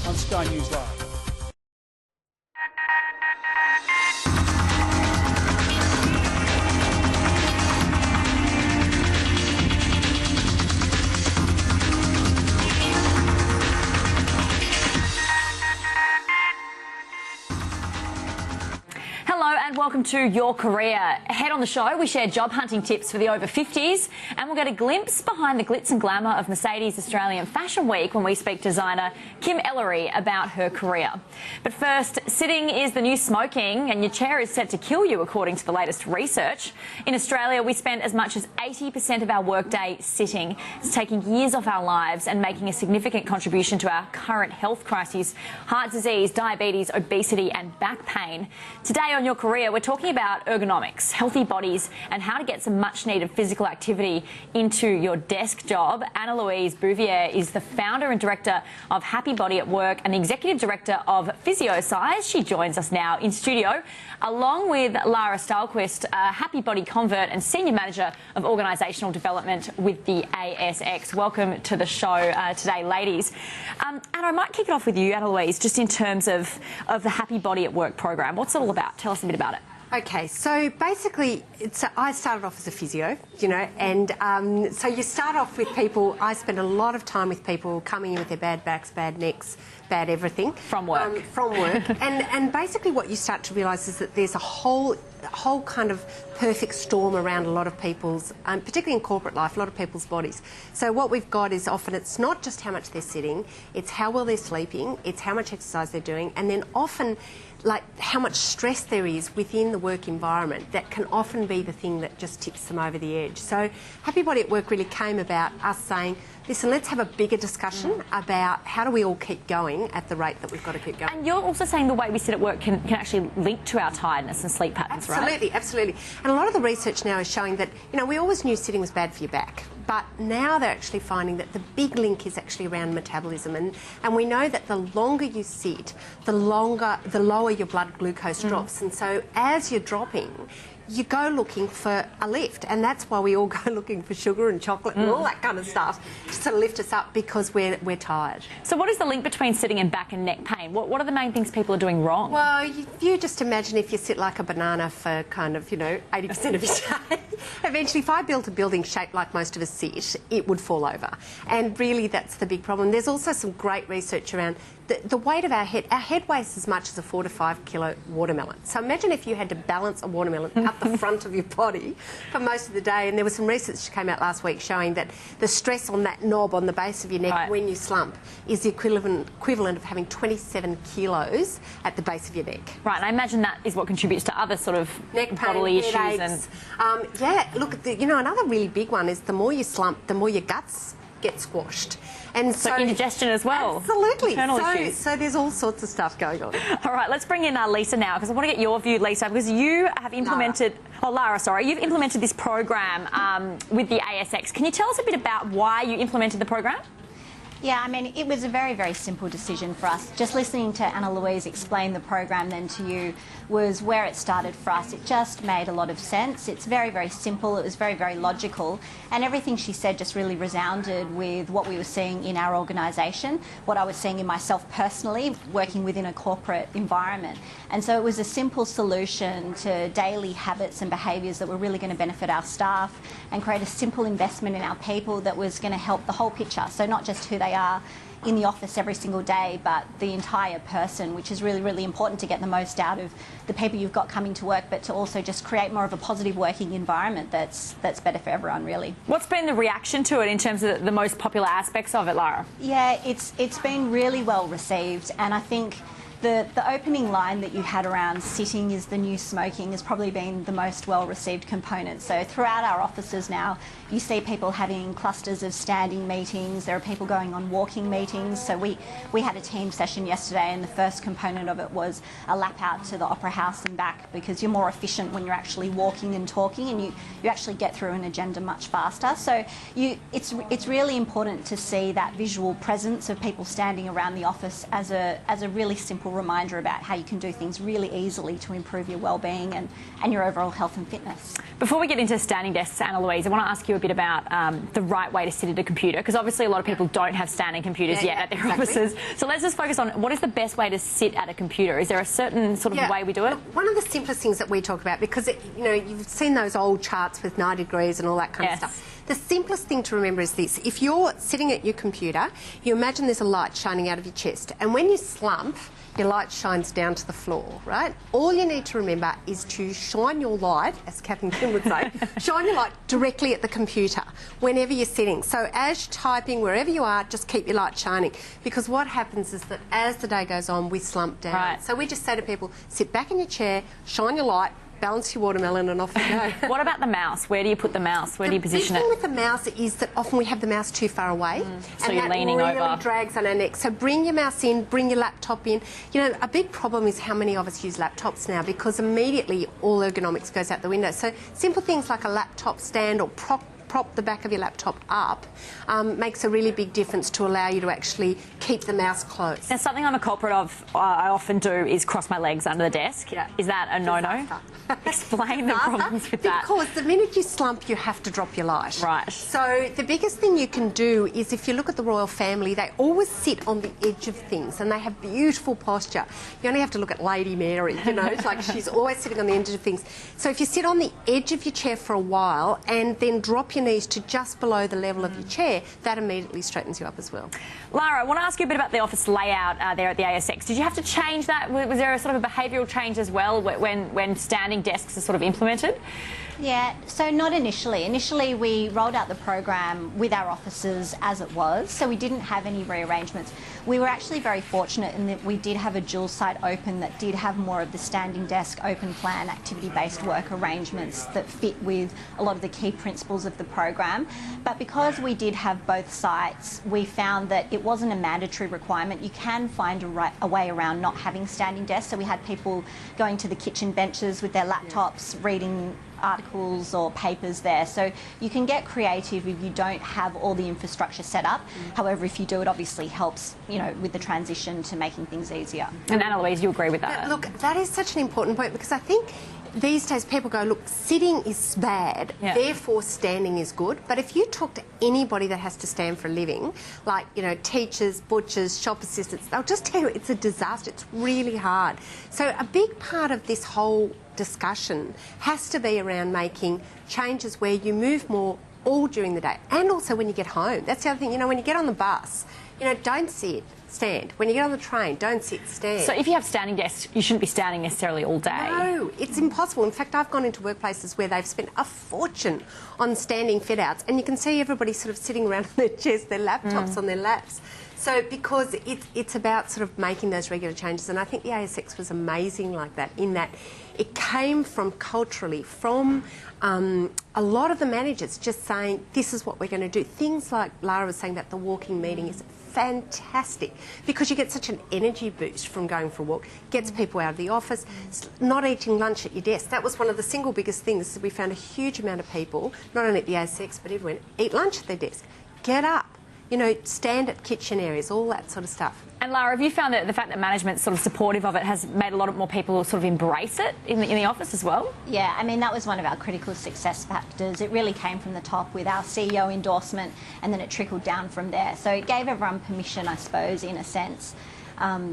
on Sky News Live. Hello and welcome to Your Career. Ahead on the show, we share job hunting tips for the over 50s and we'll get a glimpse behind the glitz and glamour of Mercedes Australian Fashion Week when we speak to designer Kim Ellery about her career. But first, sitting is the new smoking and your chair is set to kill you according to the latest research. In Australia, we spend as much as 80% of our workday sitting. It's taking years off our lives and making a significant contribution to our current health crises: heart disease, diabetes, obesity and back pain. Today on Your Career, we're talking about ergonomics, healthy bodies and how to get some much needed physical activity into your desk job. Anna-Louise Bouvier is the founder and director of Happy Body at Work and the executive director of PhysioSize. She joins us now in studio, along with Lara Stalquist, Happy Body convert and senior manager of organisational development with the ASX. Welcome to the show today, ladies. Anna, I might kick it off with you, Anna-Louise, just in terms of the Happy Body at Work program. What's it all about? Tell us a bit about it. Okay, so basically, I started off as a physio, and so you start off with people. I spend a lot of time with people coming in with their bad backs, bad necks, bad everything. From work. And basically what you start to realise is that there's a whole kind of perfect storm around a lot of people's, particularly in corporate life, a lot of people's bodies. So what we've got is often it's not just how much they're sitting, it's how well they're sleeping, it's how much exercise they're doing, and then often like how much stress there is within the work environment that can often be the thing that just tips them over the edge. So Happy Body at Work really came about us saying, listen, let's have a bigger discussion about how do we all keep going at the rate that we've got to keep going. And you're also saying the way we sit at work can actually link to our tiredness and sleep patterns, right? Absolutely, absolutely. And a lot of the research now is showing that, we always knew sitting was bad for your back, but now they're actually finding that the big link is actually around metabolism. And we know that the longer you sit, the lower your blood glucose drops. And so as you're dropping, you go looking for a lift, and that's why we all go looking for sugar and chocolate and all that kind of stuff to lift us up, because we're tired. So what is the link between sitting and back and neck pain? What are the main things people are doing wrong? Well, you just imagine if you sit like a banana for kind of, 80% of your day. Eventually, if I built a building shaped like most of us sit, it would fall over. And really, that's the big problem. There's also some great research around the weight of our head. Our head weighs as much as a 4 to 5 kilo watermelon. So imagine if you had to balance a watermelon up the front of your body for most of the day. And there was some research that came out last week showing that the stress on that knob on the base of your neck when you slump is the equivalent of having 27 kilos at the base of your neck. Right, and I imagine that is what contributes to other sort of neck pain, bodily issues. Headaches. Yeah, look, another really big one is the more you slump, the more your guts get squashed. And so indigestion as well. Absolutely. Internal issues. So there's all sorts of stuff going on. All right, let's bring in Lisa now, because I want to get your view, Lisa, because you have implemented... Lara, sorry. You've implemented this program with the ASX. Can you tell us a bit about why you implemented the program? Yeah, I mean, it was a very, very simple decision for us. Just listening to Anna-Louise explain the program then to you was where it started for us. It just made a lot of sense. It's very, very simple. It was very, very logical. And everything she said just really resounded with what we were seeing in our organisation, what I was seeing in myself personally, working within a corporate environment. And so it was a simple solution to daily habits and behaviours that were really going to benefit our staff and create a simple investment in our people that was going to help the whole picture. So not just who they are in the office every single day, but the entire person, which is really, really important to get the most out of the people you've got coming to work, but to also just create more of a positive working environment that's better for everyone, really. What's been the reaction to it in terms of the most popular aspects of it, Lara? Yeah, it's been really well received, and I think the opening line that you had around sitting is the new smoking has probably been the most well-received component. So throughout our offices now, you see people having clusters of standing meetings. There are people going on walking meetings. So we had a team session yesterday, and the first component of it was a lap out to the Opera House and back, because you're more efficient when you're actually walking and talking, and you actually get through an agenda much faster. So it's really important to see that visual presence of people standing around the office as a really simple simple reminder about how you can do things really easily to improve your well-being and your overall health and fitness. Before we get into standing desks, Anna-Louise, I want to ask you a bit about the right way to sit at a computer, because obviously a lot of people don't have standing computers yet at their offices. So let's just focus on what is the best way to sit at a computer. Is there a certain sort of way we do it? Look, one of the simplest things that we talk about, because you've seen those old charts with 90 degrees and all that kind of stuff. The simplest thing to remember is this. If you're sitting at your computer, you imagine there's a light shining out of your chest. And when you slump, your light shines down to the floor, right? All you need to remember is to shine your light, as Captain Kim would say, shine your light directly at the computer whenever you're sitting. So as you're typing, wherever you are, just keep your light shining. Because what happens is that as the day goes on, we slump down. Right. So we just say to people, sit back in your chair, shine your light, balance your watermelon and off you go. What about the mouse? Where do you put the mouse? Where do you position it? The thing with the mouse is that often we have the mouse too far away. So you're leaning over. And that really drags on our neck. So bring your mouse in, bring your laptop in. You know, a big problem is how many of us use laptops now, because immediately all ergonomics goes out the window. So simple things like a laptop stand or prop the back of your laptop up makes a really big difference to allow you to actually keep the mouse closed. Now, something I'm a culprit of, I often do, is cross my legs under the desk. Yeah. Is that a no-no? Explain the problems with that. Because the minute you slump, you have to drop your light. Right. So the biggest thing you can do is, if you look at the royal family, they always sit on the edge of things and they have beautiful posture. You only have to look at Lady Mary, you know, it's like she's always sitting on the edge of things. So if you sit on the edge of your chair for a while and then drop your knees to just below the level of your chair, that immediately straightens you up as well. Lara, I want to ask you a bit about the office layout there at the ASX. Did you have to change that? Was there a sort of a behavioural change as well when standing desks are sort of implemented? Yeah, so not initially. Initially, we rolled out the program with our offices as it was, so we didn't have any rearrangements. We were actually very fortunate in that we did have a dual site open that did have more of the standing desk, open plan, activity-based work arrangements that fit with a lot of the key principles of the program. But because we did have both sites, we found that it wasn't a mandatory requirement. You can find a way around not having standing desks. So we had people going to the kitchen benches with their laptops, reading articles or papers there. So you can get creative if you don't have all the infrastructure set up. However, if you do, it obviously helps, you know, with the transition to making things easier. And Anna-Louise, you agree with that? Look, that is such an important point, because I think these days people go, look, sitting is bad, therefore standing is good. But if you talk to anybody that has to stand for a living, like, you know, teachers, butchers, shop assistants, they'll just tell you it's a disaster. It's really hard. So a big part of this whole discussion has to be around making changes where you move more all during the day, and also when you get home. That's the other thing, you know, when you get on the bus, you know, don't sit, stand. When you get on the train, don't sit, stand. So if you have standing desks, you shouldn't be standing necessarily all day. No, it's impossible. In fact, I've gone into workplaces where they've spent a fortune on standing fit-outs, and you can see everybody sort of sitting around on their chairs, their laptops on their laps. So because it's about sort of making those regular changes, and I think the ASX was amazing like that, in that it came from culturally, from a lot of the managers just saying, this is what we're going to do. Things like Lara was saying about the walking meeting is fantastic, because you get such an energy boost from going for a walk. Gets people out of the office. Not eating lunch at your desk. That was one of the single biggest things. We found a huge amount of people, not only at the ASX, but everywhere, eat lunch at their desk. Get up. You know, stand at kitchen areas, all that sort of stuff. And Lara, have you found that the fact that management's sort of supportive of it has made a lot more people sort of embrace it in the office as well? Yeah, I mean, that was one of our critical success factors. It really came from the top with our CEO endorsement, and then it trickled down from there. So it gave everyone permission, I suppose, in a sense,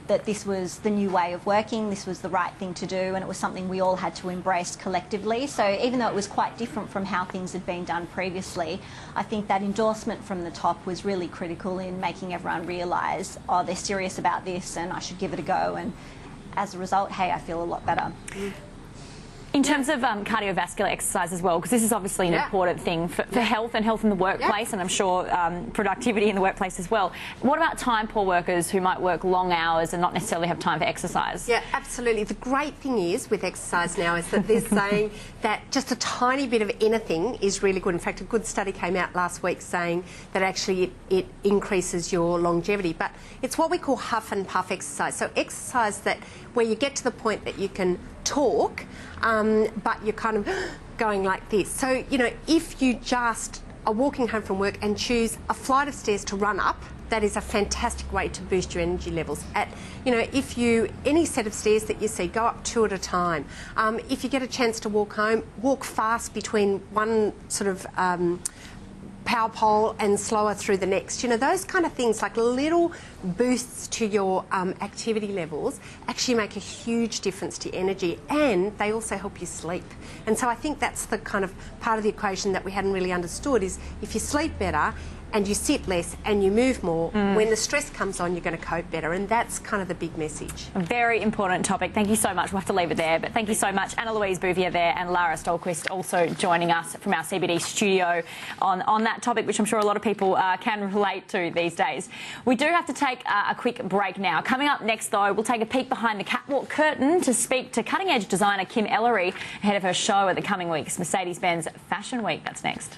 that this was the new way of working, this was the right thing to do, and it was something we all had to embrace collectively. So even though it was quite different from how things had been done previously, I think that endorsement from the top was really critical in making everyone realise, oh, they're serious about this and I should give it a go. And as a result, hey, I feel a lot better. In terms of cardiovascular exercise as well, because this is obviously an important thing for health and health in the workplace, and I'm sure productivity in the workplace as well. What about time poor workers who might work long hours and not necessarily have time for exercise? Yeah, absolutely. The great thing is with exercise now is that they're saying that just a tiny bit of anything is really good. In fact, a good study came out last week saying that actually it increases your longevity. But it's what we call huff and puff exercise. So exercise that where you get to the point that you can talk, but you're kind of going like this. So, you know, if you just are walking home from work and choose a flight of stairs to run up, that is a fantastic way to boost your energy levels. If any set of stairs that you see, go up 2 at a time. If you get a chance to walk home, walk fast between one sort of power pole and slower through the next. Those kind of things, like little boosts to your activity levels, actually make a huge difference to your energy, and they also help you sleep. And so I think that's the kind of part of the equation that we hadn't really understood, is if you sleep better and you sit less and you move more, when the stress comes on, you're going to cope better. And that's kind of the big message. A very important topic. Thank you so much. We'll have to leave it there. But thank you so much, Anna-Louise Bouvier there and Lara Stalquist also joining us from our CBD studio on that topic, which I'm sure a lot of people can relate to these days. We do have to take a quick break now. Coming up next, though, we'll take a peek behind the catwalk curtain to speak to cutting-edge designer Kim Ellery ahead of her show at the coming week's Mercedes-Benz Fashion Week. That's next.